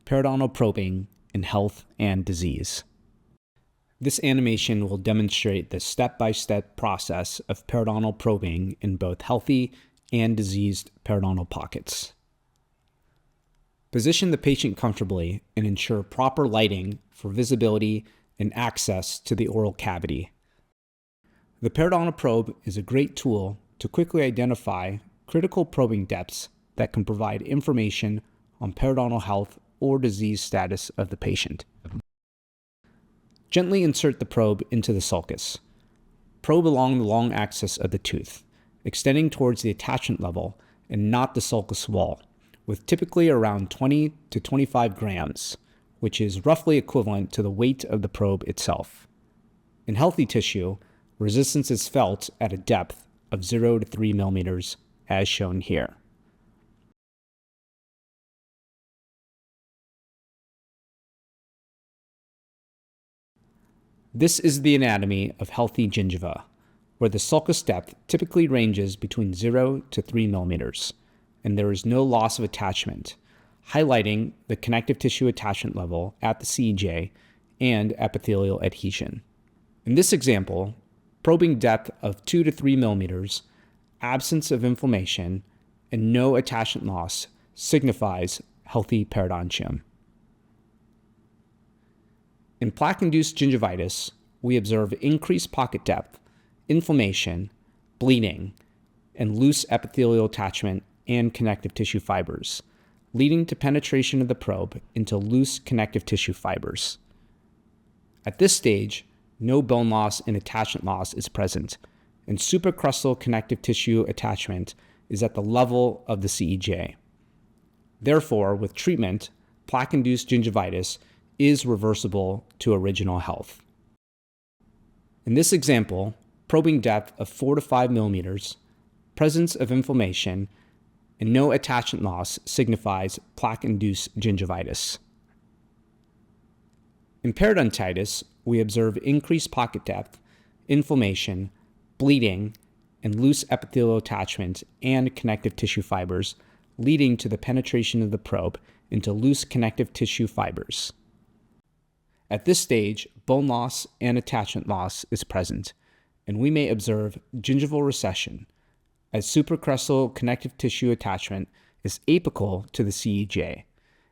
Periodontal Probing in Health and Disease. This animation will demonstrate the step-by-step process of periodontal probing in both healthy and diseased periodontal pockets. Position the patient comfortably and ensure proper lighting for visibility and access to the oral cavity. The periodontal probe is a great tool to quickly identify critical probing depths that can provide information on periodontal health or disease status of the patient. Gently insert the probe into the sulcus. Probe along the long axis of the tooth, extending towards the attachment level and not the sulcus wall, with typically around 20 to 25 grams, which is roughly equivalent to the weight of the probe itself. In healthy tissue, resistance is felt at a depth of 0 to 3 millimeters, as shown here. This is the anatomy of healthy gingiva, where the sulcus depth typically ranges between 0 to 3 millimeters, and there is no loss of attachment, highlighting the connective tissue attachment level at the CEJ and epithelial adhesion. In this example, probing depth of 2 to 3 millimeters, absence of inflammation, and no attachment loss signifies healthy periodontium. In plaque-induced gingivitis, we observe increased pocket depth, inflammation, bleeding, and loose epithelial attachment and connective tissue fibers, leading to penetration of the probe into loose connective tissue fibers. At this stage, no bone loss and attachment loss is present, and supracrustal connective tissue attachment is at the level of the CEJ. Therefore, with treatment, plaque-induced gingivitis is reversible to original health. In this example, probing depth of 4 to 5 millimeters, presence of inflammation, and no attachment loss signifies plaque-induced gingivitis. In periodontitis, we observe increased pocket depth, inflammation, bleeding, and loose epithelial attachment and connective tissue fibers, leading to the penetration of the probe into loose connective tissue fibers. At this stage, bone loss and attachment loss is present, and we may observe gingival recession, as supracrustal connective tissue attachment is apical to the CEJ,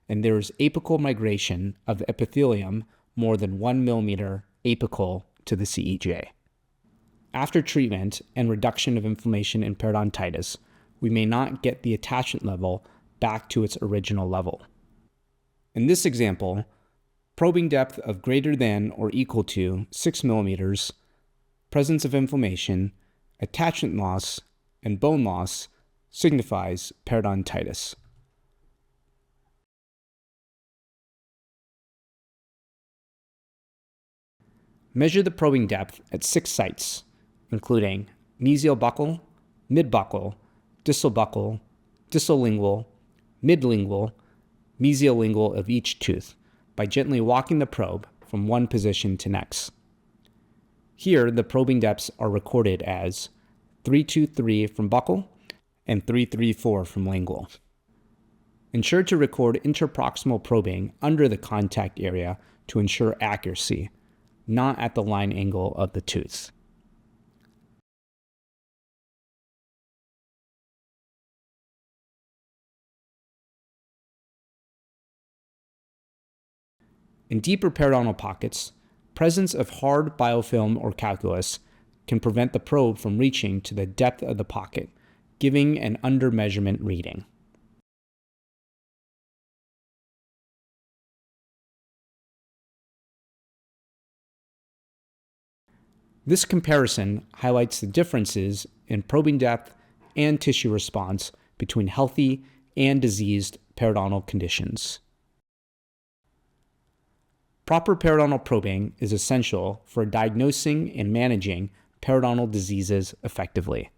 and there is apical migration of the epithelium more than 1 millimeter apical to the CEJ. After treatment and reduction of inflammation in periodontitis, we may not get the attachment level back to its original level. In this example, probing depth of greater than or equal to 6 millimeters, presence of inflammation, attachment loss, and bone loss signifies periodontitis. Measure the probing depth at 6 sites, including mesial buccal, mid-buccal, distal buccal, distal lingual, mid-lingual, mesial lingual of each tooth, by gently walking the probe from one position to next. Here, the probing depths are recorded as 323 from buccal and 334 from lingual. Ensure to record interproximal probing under the contact area to ensure accuracy, not at the line angle of the tooth. In deeper periodontal pockets, presence of hard biofilm or calculus can prevent the probe from reaching to the depth of the pocket, giving an under-measurement reading. This comparison highlights the differences in probing depth and tissue response between healthy and diseased periodontal conditions. Proper periodontal probing is essential for diagnosing and managing periodontal diseases effectively.